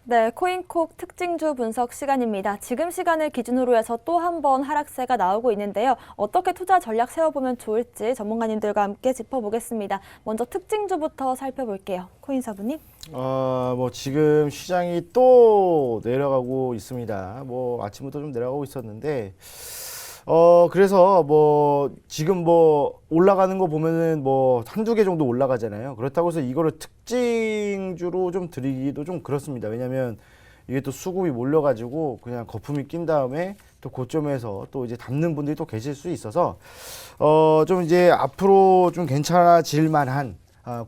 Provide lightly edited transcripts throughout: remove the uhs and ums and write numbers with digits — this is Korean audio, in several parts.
네, 코인콕 특징주 분석 시간입니다. 지금 시간을 기준으로 해서 또 한 번 하락세가 나오고 있는데요. 어떻게 투자 전략 세워보면 좋을지 전문가님들과 함께 짚어보겠습니다. 먼저 특징주부터 살펴볼게요. 코인사부님. 뭐 지금 시장이 또 내려가고 있습니다. 뭐 아침부터 좀 내려가고 있었는데 그래서 뭐 지금 뭐 올라가는 거 보면은 뭐 한두 개 정도 올라가잖아요. 그렇다고 해서 이거를 특징주로 좀 드리기도 좀 그렇습니다. 왜냐면 이게 또 수급이 몰려가지고 그냥 거품이 낀 다음에 또 고점에서 또 이제 담는 분들이 또 계실 수 있어서 좀 이제 앞으로 좀 괜찮아질 만한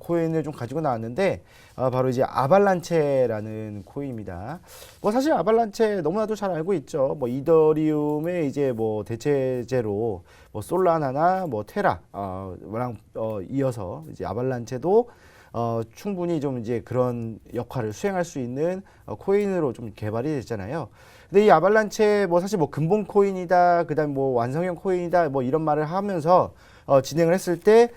코인을 좀 가지고 나왔는데 바로 이제 아발란체라는 코인입니다. 뭐 사실 아발란체 너무나도 잘 알고 있죠. 뭐 이더리움의 이제 뭐 대체제로 뭐 솔라나나 뭐 테라랑 이어서 이제 아발란체도 충분히 좀 이제 그런 역할을 수행할 수 있는 코인으로 좀 개발이 됐잖아요. 근데 이 아발란체 뭐 사실 뭐 근본 코인이다, 그다음 뭐 완성형 코인이다, 뭐 이런 말을 하면서 진행을 했을 때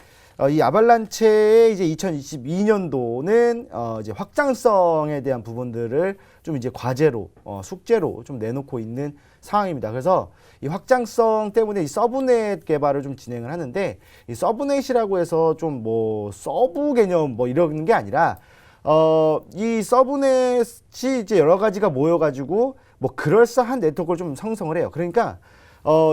이 아발란체의 이제 2022년도는 이제 확장성에 대한 부분들을 좀 이제 과제로 숙제로 좀 내놓고 있는 상황입니다. 그래서 이 확장성 때문에 이 서브넷 개발을 좀 진행을 하는데 이 서브넷이라고 해서 좀 뭐 서브 개념 뭐 이런 게 아니라 이 서브넷이 이제 여러 가지가 모여가지고 뭐 그럴싸한 네트워크를 좀 형성을 해요. 그러니까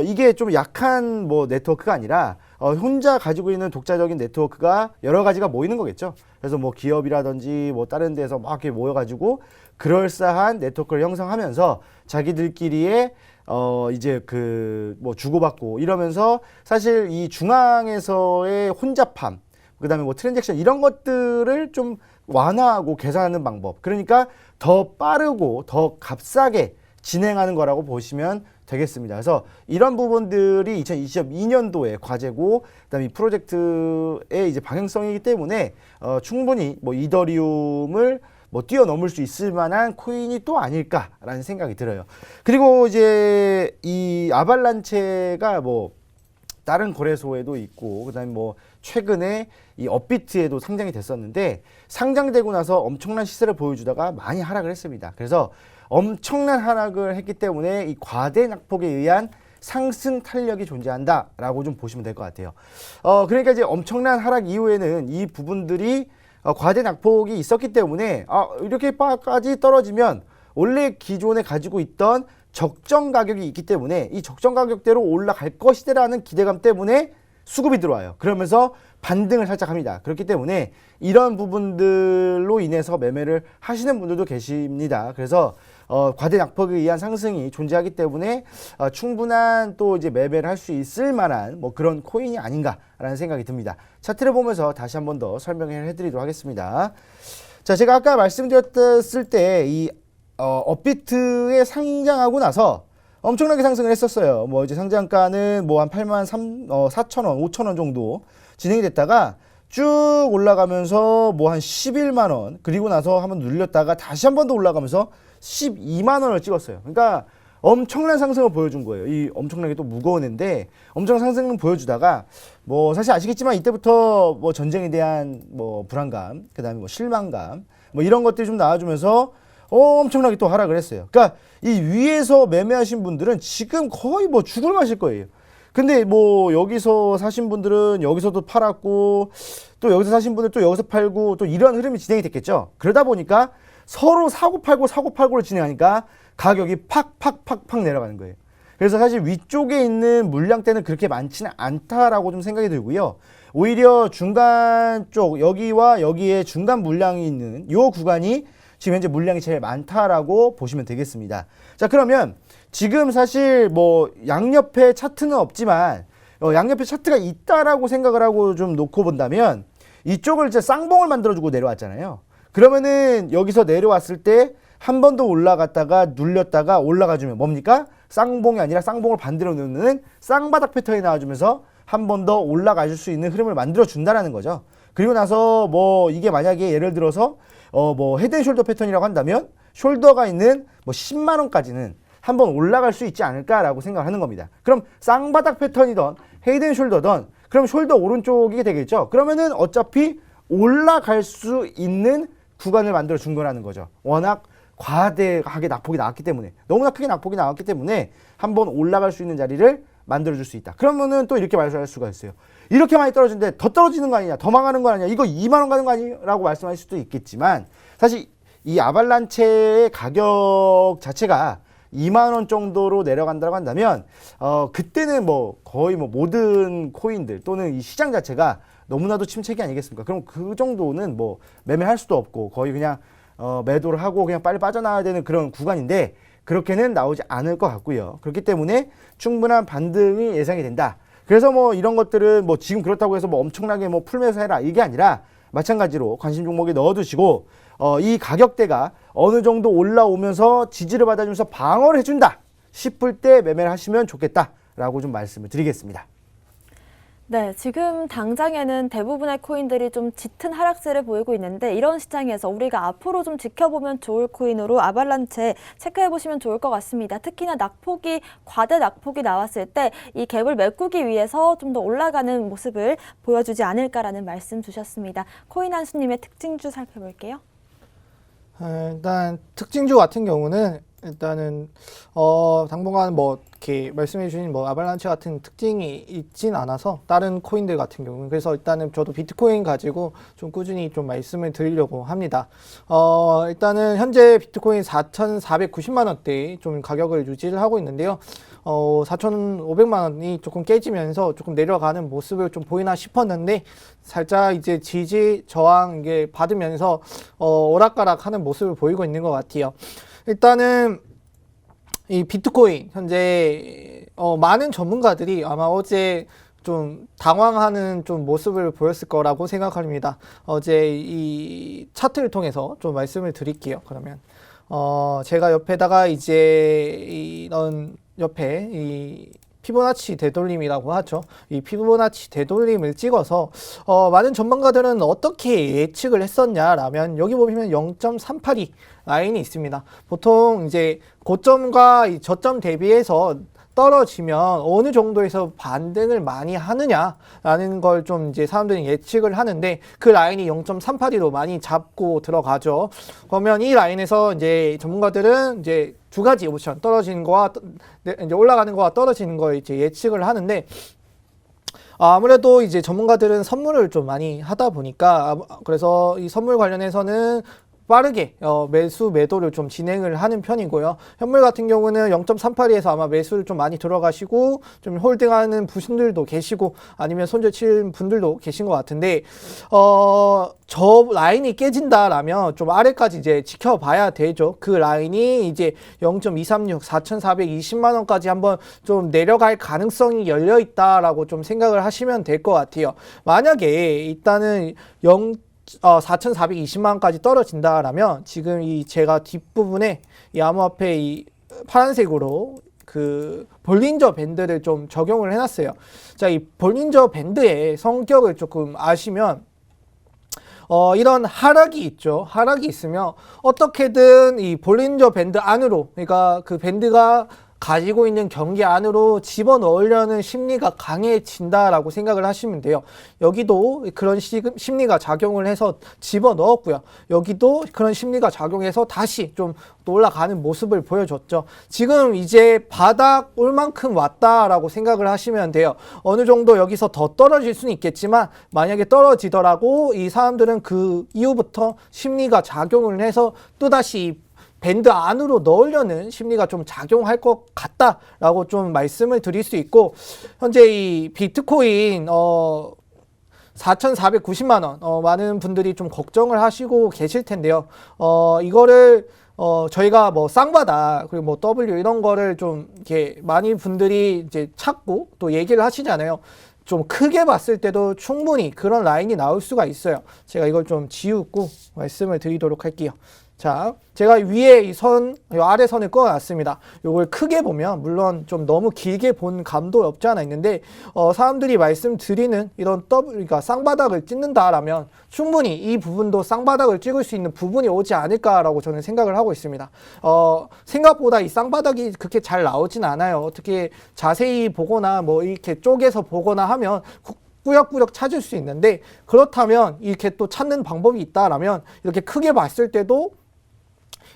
이게 좀 약한 뭐 네트워크가 아니라 혼자 가지고 있는 독자적인 네트워크가 여러 가지가 모이는 거겠죠. 그래서 뭐 기업이라든지 뭐 다른 데서 막 이렇게 모여가지고 그럴싸한 네트워크를 형성하면서 자기들끼리의 이제 그 뭐 주고받고 이러면서 사실 이 중앙에서의 혼잡함, 그다음에 뭐 트랜잭션 이런 것들을 좀 완화하고 개선하는 방법. 그러니까 더 빠르고 더 값싸게 진행하는 거라고 보시면 되겠습니다. 그래서 이런 부분들이 2022년도의 과제고, 그다음에 이 프로젝트의 이제 방향성이기 때문에 충분히 뭐 이더리움을 뭐 뛰어넘을 수 있을 만한 코인이 또 아닐까라는 생각이 들어요. 그리고 이제 이 아발란체가 뭐 다른 거래소에도 있고, 그다음에 뭐 최근에 이 업비트에도 상장이 됐었는데 상장되고 나서 엄청난 시세를 보여주다가 많이 하락을 했습니다. 그래서 엄청난 하락을 했기 때문에 이 과대 낙폭에 의한 상승 탄력이 존재한다라고 좀 보시면 될 것 같아요. 그러니까 이제 엄청난 하락 이후에는 이 부분들이 과대 낙폭이 있었기 때문에 이렇게까지 떨어지면 원래 기존에 가지고 있던 적정 가격이 있기 때문에 이 적정 가격대로 올라갈 것이라는 기대감 때문에 수급이 들어와요. 그러면서 반등을 살짝 합니다. 그렇기 때문에 이런 부분들로 인해서 매매를 하시는 분들도 계십니다. 그래서 과대 낙폭에 의한 상승이 존재하기 때문에 충분한 또 이제 매매를 할 수 있을 만한 뭐 그런 코인이 아닌가라는 생각이 듭니다. 차트를 보면서 다시 한 번 더 설명을 해드리도록 하겠습니다. 자, 제가 아까 말씀드렸을 때 이 업비트에 상장하고 나서 엄청나게 상승을 했었어요. 뭐 이제 상장가는 뭐 한 8만 4천 원, 5천 원 정도 진행이 됐다가 쭉 올라가면서 뭐 한 11만 원, 그리고 나서 한번 눌렸다가 다시 한 번 더 올라가면서 12만 원을 찍었어요. 그러니까 엄청난 상승을 보여준 거예요. 이 엄청나게 또 무거운 애인데 엄청난 상승을 보여주다가 뭐 사실 아시겠지만 이때부터 뭐 전쟁에 대한 뭐 불안감, 그다음에 뭐 실망감, 뭐 이런 것들이 좀 나와주면서 엄청나게 또 하락을 했어요. 그러니까 이 위에서 매매하신 분들은 지금 거의 뭐 죽을 맛일 거예요. 근데 뭐 여기서 사신 분들은 여기서도 팔았고 또 여기서 사신 분들 또 여기서 팔고 또 이런 흐름이 진행이 됐겠죠. 그러다 보니까 서로 사고 팔고를 진행하니까 가격이 팍팍팍팍 내려가는 거예요. 그래서 사실 위쪽에 있는 물량대는 그렇게 많지는 않다라고 좀 생각이 들고요. 오히려 중간 쪽 여기와 여기에 중간 물량이 있는 이 구간이 지금 현재 물량이 제일 많다라고 보시면 되겠습니다. 자, 그러면 지금 사실 뭐 양옆에 차트는 없지만 양옆에 차트가 있다라고 생각을 하고 좀 놓고 본다면 이쪽을 이제 쌍봉을 만들어주고 내려왔잖아요. 그러면은 여기서 내려왔을 때 한 번 더 올라갔다가 눌렸다가 올라가주면 뭡니까? 쌍봉이 아니라 쌍봉을 반대로 누르는 쌍바닥 패턴이 나와주면서 한 번 더 올라가줄 수 있는 흐름을 만들어 준다라는 거죠. 그리고 나서 뭐 이게 만약에 예를 들어서 뭐 헤드앤숄더 패턴이라고 한다면 숄더가 있는 뭐 10만 원까지는 한번 올라갈 수 있지 않을까라고 생각하는 겁니다. 그럼 쌍바닥 패턴이던 헤드앤숄더던 그럼 숄더 오른쪽이 되겠죠. 그러면은 어차피 올라갈 수 있는 구간을 만들어 준 거라는 거죠. 워낙 과대하게 낙폭이 나왔기 때문에, 너무나 크게 낙폭이 나왔기 때문에 한번 올라갈 수 있는 자리를 만들어줄 수 있다. 그러면은 또 이렇게 말씀할 수가 있어요. 이렇게 많이 떨어지는데 더 떨어지는 거 아니냐, 더 망하는 거 아니냐, 이거 2만 원 가는 거 아니라고 말씀하실 수도 있겠지만, 사실 이 아발란체의 가격 자체가 2만 원 정도로 내려간다고 한다면 그때는 뭐 거의 뭐 모든 코인들 또는 이 시장 자체가 너무나도 침체기 아니겠습니까? 그럼 그 정도는 뭐 매매할 수도 없고 거의 그냥 매도를 하고 그냥 빨리 빠져나와야 되는 그런 구간인데, 그렇게는 나오지 않을 것 같고요. 그렇기 때문에 충분한 반등이 예상이 된다. 그래서 뭐 이런 것들은 뭐 지금 그렇다고 해서 뭐 엄청나게 뭐 풀매수 해라 이게 아니라, 마찬가지로 관심 종목에 넣어두시고 이 가격대가 어느 정도 올라오면서 지지를 받아주면서 방어를 해준다 싶을 때 매매를 하시면 좋겠다라고 좀 말씀을 드리겠습니다. 네, 지금 당장에는 대부분의 코인들이 좀 짙은 하락세를 보이고 있는데, 이런 시장에서 우리가 앞으로 좀 지켜보면 좋을 코인으로 아발란체 체크해 보시면 좋을 것 같습니다. 특히나 과대 낙폭이 나왔을 때 이 갭을 메꾸기 위해서 좀 더 올라가는 모습을 보여주지 않을까라는 말씀 주셨습니다. 코인 한수님의 특징주 살펴볼게요. 일단 특징주 같은 경우는 일단은 당분간 뭐 이렇게 말씀해 주신 뭐 아발란체 같은 특징이 있진 않아서, 다른 코인들 같은 경우는. 그래서 일단은 저도 비트코인 가지고 좀 꾸준히 좀 말씀을 드리려고 합니다. 일단은 현재 비트코인 4,490만 원대에 좀 가격을 유지를 하고 있는데요. 4,500만 원이 조금 깨지면서 조금 내려가는 모습을 좀 보이나 싶었는데, 살짝 이제 지지 저항 이게 받으면서 오락가락 하는 모습을 보이고 있는 것 같아요. 일단은 이 비트코인 현재 많은 전문가들이 아마 어제 좀 당황하는 좀 모습을 보였을 거라고 생각합니다. 어제 이 차트를 통해서 좀 말씀을 드릴게요. 그러면 제가 옆에다가 이제 이런 옆에 이 피보나치 되돌림이라고 하죠. 이 피보나치 되돌림을 찍어서 많은 전문가들은 어떻게 예측을 했었냐라면, 여기 보시면 0.382 라인이 있습니다. 보통 이제 고점과 이 저점 대비해서 떨어지면 어느 정도에서 반등을 많이 하느냐라는 걸 좀 이제 사람들이 예측을 하는데, 그 라인이 0.382로 많이 잡고 들어가죠. 그러면 이 라인에서 이제 전문가들은 이제 두 가지 옵션, 떨어지는 거와 이제 올라가는 거와 떨어지는 거 이제 예측을 하는데, 아무래도 이제 전문가들은 선물을 좀 많이 하다 보니까, 그래서 이 선물 관련해서는 빠르게 매수 매도를 좀 진행을 하는 편이고요. 현물 같은 경우는 0.38에서 아마 매수를 좀 많이 들어가시고 좀 홀딩하는 분들도 계시고, 아니면 손절 칠 분들도 계신 것 같은데, 저 라인이 깨진다라면 좀 아래까지 이제 지켜봐야 되죠. 그 라인이 이제 0.236, 4,420만 원까지 한번 좀 내려갈 가능성이 열려 있다라고 좀 생각을 하시면 될 것 같아요. 만약에 일단은 4,420만 원까지 떨어진다라면, 지금 이 제가 뒷부분에 이 암호화폐 이 파란색으로 그 볼린저 밴드를 좀 적용을 해놨어요. 자, 이 볼린저 밴드의 성격을 조금 아시면, 이런 하락이 있죠. 하락이 있으면 어떻게든 이 볼린저 밴드 안으로, 그러니까 그 밴드가 가지고 있는 경기 안으로 집어넣으려는 심리가 강해진다라고 생각을 하시면 돼요. 여기도 그런 심리가 작용을 해서 집어넣었고요. 여기도 그런 심리가 작용해서 다시 좀 또 올라가는 모습을 보여줬죠. 지금 이제 바닥 올 만큼 왔다라고 생각을 하시면 돼요. 어느 정도 여기서 더 떨어질 수는 있겠지만, 만약에 떨어지더라도 이 사람들은 그 이후부터 심리가 작용을 해서 또다시 밴드 안으로 넣으려는 심리가 좀 작용할 것 같다라고 좀 말씀을 드릴 수 있고, 현재 이 비트코인 4,490만 원 많은 분들이 좀 걱정을 하시고 계실 텐데요. 이거를 저희가 뭐 쌍바닥 그리고 뭐 W 이런 거를 좀 이렇게 많이 분들이 이제 찾고 또 얘기를 하시잖아요. 좀 크게 봤을 때도 충분히 그런 라인이 나올 수가 있어요. 제가 이걸 좀 지우고 말씀을 드리도록 할게요. 자, 제가 위에 이 아래 선을 꺼놨습니다. 이걸 크게 보면, 물론 좀 너무 길게 본 감도 없지 않아 있는데, 사람들이 말씀드리는 이런 그러니까 쌍바닥을 찍는다라면 충분히 이 부분도 쌍바닥을 찍을 수 있는 부분이 오지 않을까라고 저는 생각을 하고 있습니다. 생각보다 이 쌍바닥이 그렇게 잘 나오진 않아요. 어떻게 자세히 보거나 뭐 이렇게 쪼개서 보거나 하면 꾸역꾸역 찾을 수 있는데, 그렇다면 이렇게 또 찾는 방법이 있다라면, 이렇게 크게 봤을 때도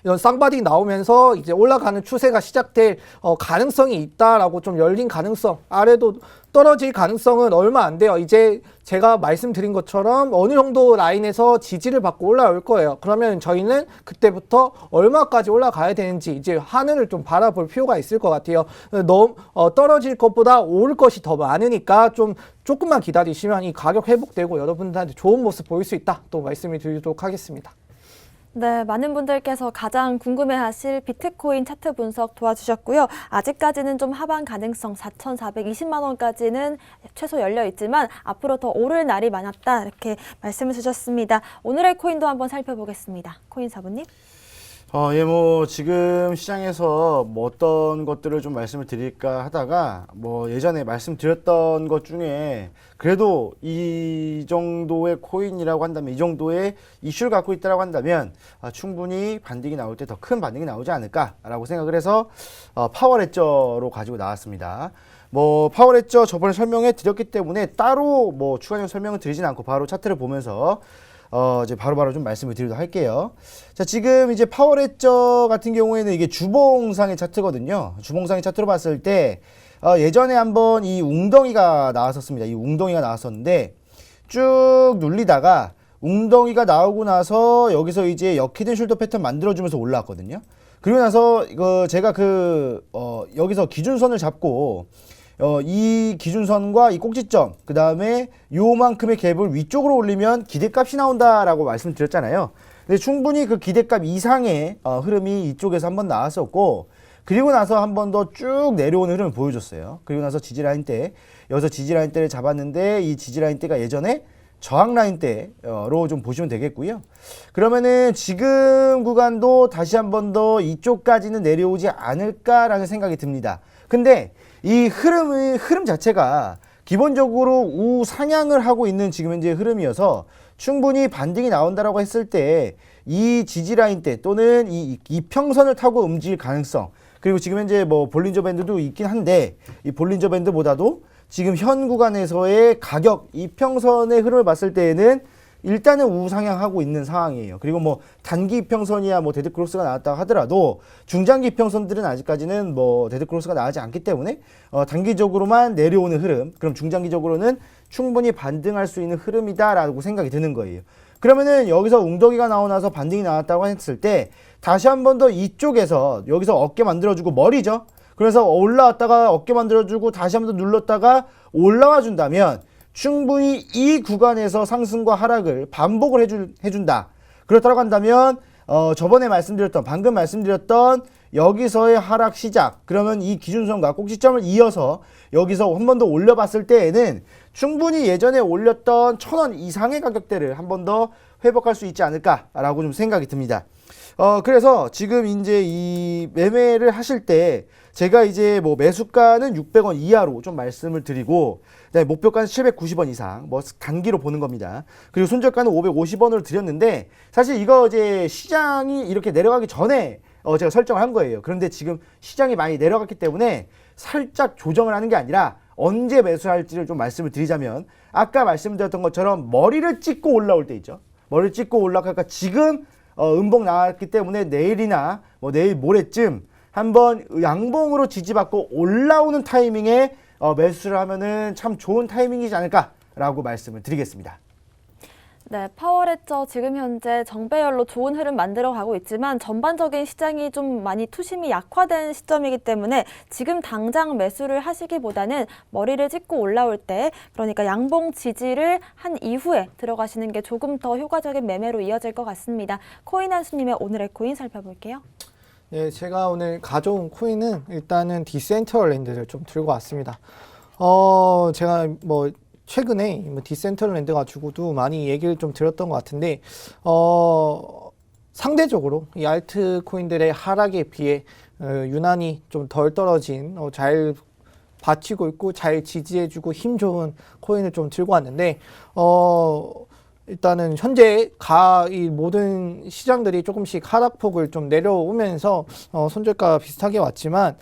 이런 쌍바디 나오면서 이제 올라가는 추세가 시작될 가능성이 있다라고 좀 열린 가능성, 아래도 떨어질 가능성은 얼마 안 돼요. 이제 제가 말씀드린 것처럼 어느 정도 라인에서 지지를 받고 올라올 거예요. 그러면 저희는 그때부터 얼마까지 올라가야 되는지 이제 하늘을 좀 바라볼 필요가 있을 것 같아요. 너무 떨어질 것보다 오를 것이 더 많으니까 좀 조금만 기다리시면 이 가격 회복되고 여러분들한테 좋은 모습 보일 수 있다. 또 말씀을 드리도록 하겠습니다. 네, 많은 분들께서 가장 궁금해하실 비트코인 차트 분석 도와주셨고요. 아직까지는 좀 하방 가능성 4,420만 원까지는 최소 열려 있지만 앞으로 더 오를 날이 많았다 이렇게 말씀을 주셨습니다. 오늘의 코인도 한번 살펴보겠습니다. 코인 사부님. 예, 뭐, 지금 시장에서 뭐 어떤 것들을 좀 말씀을 드릴까 하다가, 뭐, 예전에 말씀드렸던 것 중에, 그래도 이 정도의 코인이라고 한다면, 이 정도의 이슈를 갖고 있다고 한다면, 충분히 반등이 나올 때 더 큰 반등이 나오지 않을까라고 생각을 해서, 파워레저로 가지고 나왔습니다. 뭐, 파워레저 저번에 설명해 드렸기 때문에 따로 뭐 추가적인 설명을 드리진 않고 바로 차트를 보면서 이제 바로바로 좀 말씀을 드리도록 할게요. 자, 지금 이제 파워레저 같은 경우에는 이게 주봉상의 차트거든요. 주봉상의 차트로 봤을 때, 예전에 한번 이 웅덩이가 나왔었습니다. 이 웅덩이가 나왔었는데, 쭉 눌리다가, 웅덩이가 나오고 나서 여기서 이제 역히든 숄더 패턴 만들어주면서 올라왔거든요. 그리고 나서, 제가 여기서 기준선을 잡고, 이 기준선과 이 꼭지점, 그 다음에 요만큼의 갭을 위쪽으로 올리면 기대값이 나온다라고 말씀드렸잖아요. 근데 충분히 그 기대값 이상의 흐름이 이쪽에서 한번 나왔었고, 그리고 나서 한 번 더 쭉 내려오는 흐름을 보여줬어요. 그리고 나서 지지라인 때, 여기서 지지라인 때를 잡았는데, 이 지지라인 때가 예전에 저항라인 때로 좀 보시면 되겠고요. 그러면은 지금 구간도 다시 한 번 더 이쪽까지는 내려오지 않을까라는 생각이 듭니다. 근데 이 흐름 자체가 기본적으로 우상향을 하고 있는 지금 현재 흐름이어서 충분히 반등이 나온다라고 했을 때 이 지지라인 때 또는 이 이평선을 타고 움직일 가능성, 그리고 지금 현재 뭐 볼린저 밴드도 있긴 한데 이 볼린저 밴드보다도 지금 현 구간에서의 가격 이평선의 흐름을 봤을 때에는 일단은 우상향하고 있는 상황이에요. 그리고 뭐 단기 이평선이야 뭐 데드크로스가 나왔다 하더라도 중장기 이평선들은 아직까지는 뭐 데드크로스가 나오지 않기 때문에 단기적으로만 내려오는 흐름, 그럼 중장기적으로는 충분히 반등할 수 있는 흐름이다라고 생각이 드는 거예요. 그러면은 여기서 웅덩이가 나오나서 반등이 나왔다고 했을 때 다시 한 번 더 이쪽에서 여기서 어깨 만들어주고 머리죠. 그래서 올라왔다가 어깨 만들어주고 다시 한 번 더 눌렀다가 올라와 준다면 충분히 이 구간에서 상승과 하락을 반복을 해준다. 그렇다고 한다면 저번에 방금 말씀드렸던 여기서의 하락 시작, 그러면 이 기준선과 꼭지점을 이어서 여기서 한 번 더 올려봤을 때에는 충분히 예전에 올렸던 1,000원 이상의 가격대를 한 번 더 회복할 수 있지 않을까라고 좀 생각이 듭니다. 그래서 지금 이제 이 매매를 하실 때 제가 이제 뭐 매수가는 600원 이하로 좀 말씀을 드리고, 네, 목표가는 790원 이상, 뭐 단기로 보는 겁니다. 그리고 손절가는 550원으로 드렸는데 사실 이거 이제 시장이 이렇게 내려가기 전에 제가 설정을 한 거예요. 그런데 지금 시장이 많이 내려갔기 때문에 살짝 조정을 하는 게 아니라 언제 매수할지를 좀 말씀을 드리자면, 아까 말씀드렸던 것처럼 머리를 찍고 올라올 때 있죠. 머리를 찍고 올라가니까 지금 음봉 나왔기 때문에 내일이나 뭐 내일 모레쯤 한번 양봉으로 지지받고 올라오는 타이밍에 매수를 하면은 참 좋은 타이밍이지 않을까라고 말씀을 드리겠습니다. 네, 파워레저 지금 현재 정배열로 좋은 흐름 만들어 가고 있지만 전반적인 시장이 좀 많이 투심이 약화된 시점이기 때문에 지금 당장 매수를 하시기보다는 머리를 찍고 올라올 때, 그러니까 양봉 지지를 한 이후에 들어가시는 게 조금 더 효과적인 매매로 이어질 것 같습니다. 코인 한수님의 오늘의 코인 살펴볼게요. 네, 제가 오늘 가져온 코인은 일단은 디센트럴랜드를 좀 들고 왔습니다. 제가 뭐 최근에 디센트럴랜드 가지고도 많이 얘기를 좀 들었던 것 같은데, 상대적으로 이 알트 코인들의 하락에 비해 유난히 좀 덜 떨어진, 잘 받치고 있고 잘 지지해주고 힘 좋은 코인을 좀 들고 왔는데, 일단은 현재 이 모든 시장들이 조금씩 하락폭을 좀 내려오면서 손절가 비슷하게 왔지만,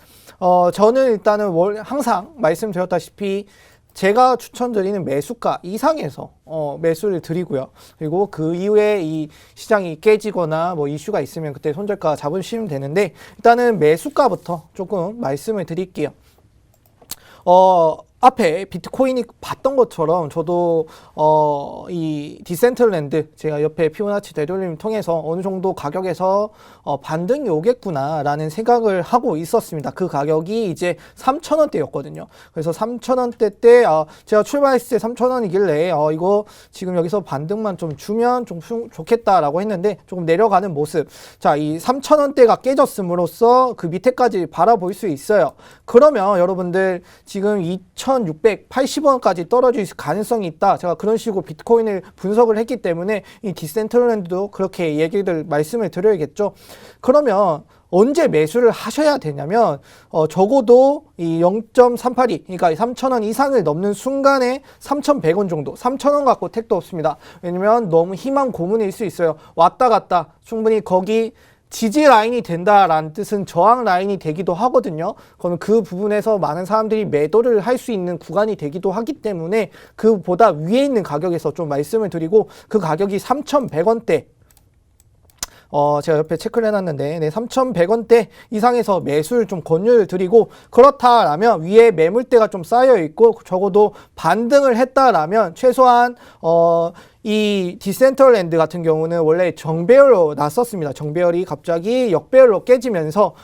저는 일단은 항상 말씀드렸다시피 제가 추천드리는 매수가 이상에서 매수를 드리고요. 그리고 그 이후에 이 시장이 깨지거나 뭐 이슈가 있으면 그때 손절가 잡으시면 되는데, 일단은 매수가부터 조금 말씀을 드릴게요. 앞에 비트코인이 봤던 것처럼 저도 이 디센트럴랜드, 제가 옆에 피보나치 되돌림 통해서 어느 정도 가격에서 반등이 오겠구나라는 생각을 하고 있었습니다. 그 가격이 이제 3,000원대였거든요. 그래서 3,000원대 때 제가 출발했을 때 3,000원이길래 이거 지금 여기서 반등만 좀 주면 좀 좋겠다라고 했는데 조금 내려가는 모습. 자, 이 3,000원대가 깨졌음으로써 그 밑에까지 바라볼 수 있어요. 그러면 여러분들 지금 2,680원까지 떨어질 가능성이 있다. 제가 그런 식으로 비트코인을 분석을 했기 때문에 이 디센트럴랜드도 그렇게 얘기를 말씀을 드려야겠죠. 그러면 언제 매수를 하셔야 되냐면 적어도 이 0.382, 그러니까 3,000원 이상을 넘는 순간에 3,100원 정도, 3,000원 갖고 택도 없습니다. 왜냐면 너무 희망 고문일 수 있어요. 왔다 갔다 충분히 거기 지지 라인이 된다라는 뜻은 저항 라인이 되기도 하거든요. 그러면 그 부분에서 많은 사람들이 매도를 할 수 있는 구간이 되기도 하기 때문에 그보다 위에 있는 가격에서 좀 말씀을 드리고, 그 가격이 3,100원대, 제가 옆에 체크를 해놨는데, 네, 3,100원대 이상에서 매수를 좀 권유를 드리고, 그렇다라면 위에 매물대가 좀 쌓여 있고 적어도 반등을 했다라면 최소한 이 디센트럴랜드 같은 경우는 원래 정배열로 났었습니다. 정배열이 갑자기 역배열로 깨지면서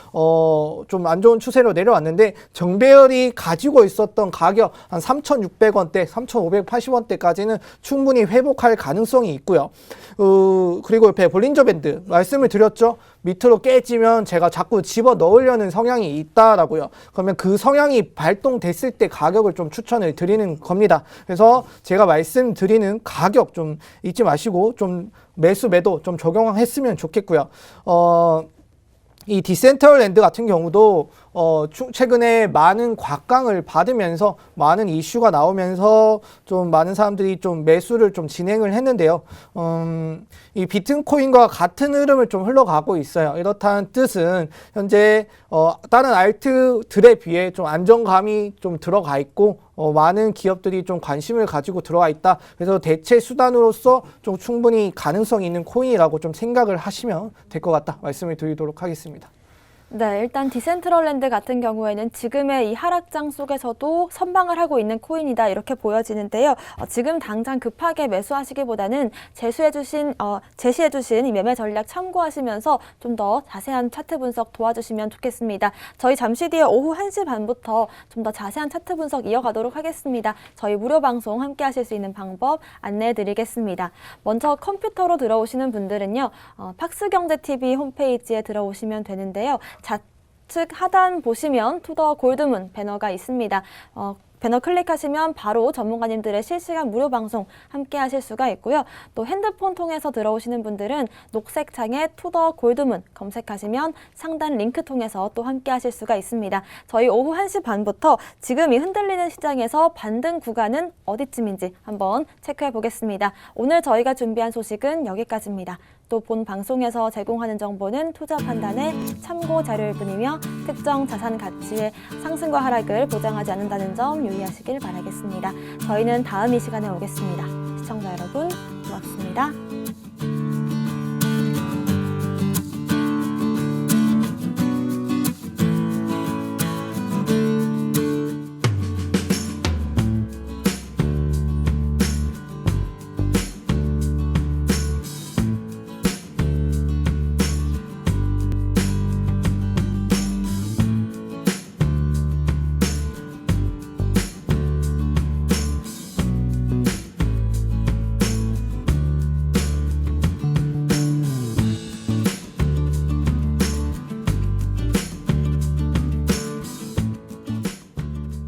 좀 안 좋은 추세로 내려왔는데, 정배열이 가지고 있었던 가격 한 3,600원대, 3,580원대까지는 충분히 회복할 가능성이 있고요. 그리고 옆에 볼린저 밴드 말씀을 드렸죠. 밑으로 깨지면 제가 자꾸 집어 넣으려는 성향이 있다라고요. 그러면 그 성향이 발동됐을 때 가격을 좀 추천을 드리는 겁니다. 그래서 제가 말씀드리는 가격 좀 잊지 마시고 좀 매수 매도 좀 적용했으면 좋겠고요. 이 디센트럴랜드 같은 경우도 최근에 많은 곽강을 받으면서 많은 이슈가 나오면서 좀 많은 사람들이 좀 매수를 좀 진행을 했는데요. 이 비트코인과 같은 흐름을 좀 흘러가고 있어요. 이렇다는 뜻은 현재 다른 알트들에 비해 좀 안정감이 좀 들어가 있고 많은 기업들이 좀 관심을 가지고 들어와 있다. 그래서 대체 수단으로서 좀 충분히 가능성이 있는 코인이라고 좀 생각을 하시면 될 것 같다 말씀을 드리도록 하겠습니다. 네, 일단 디센트럴랜드 같은 경우에는 지금의 이 하락장 속에서도 선방을 하고 있는 코인이다 이렇게 보여지는데요. 지금 당장 급하게 매수하시기보다는 제시해주신 이 매매 전략 참고하시면서 좀 더 자세한 차트 분석 도와주시면 좋겠습니다. 저희 잠시 뒤에 오후 1시 반부터 좀 더 자세한 차트 분석 이어가도록 하겠습니다. 저희 무료 방송 함께 하실 수 있는 방법 안내해 드리겠습니다. 먼저 컴퓨터로 들어오시는 분들은요. 팍스경제TV 홈페이지에 들어오시면 되는데요. 좌측 하단 보시면 투더 골드문 배너가 있습니다. 배너 클릭하시면 바로 전문가님들의 실시간 무료 방송 함께 하실 수가 있고요. 또 핸드폰 통해서 들어오시는 분들은 녹색 창에 투더 골드문 검색하시면 상단 링크 통해서 또 함께 하실 수가 있습니다. 저희 오후 1시 반부터 지금 이 흔들리는 시장에서 반등 구간은 어디쯤인지 한번 체크해 보겠습니다. 오늘 저희가 준비한 소식은 여기까지입니다. 또 본 방송에서 제공하는 정보는 투자 판단의 참고 자료일 뿐이며 특정 자산 가치의 상승과 하락을 보장하지 않는다는 점 유의하시길 바라겠습니다. 저희는 다음 이 시간에 오겠습니다. 시청자 여러분, 고맙습니다.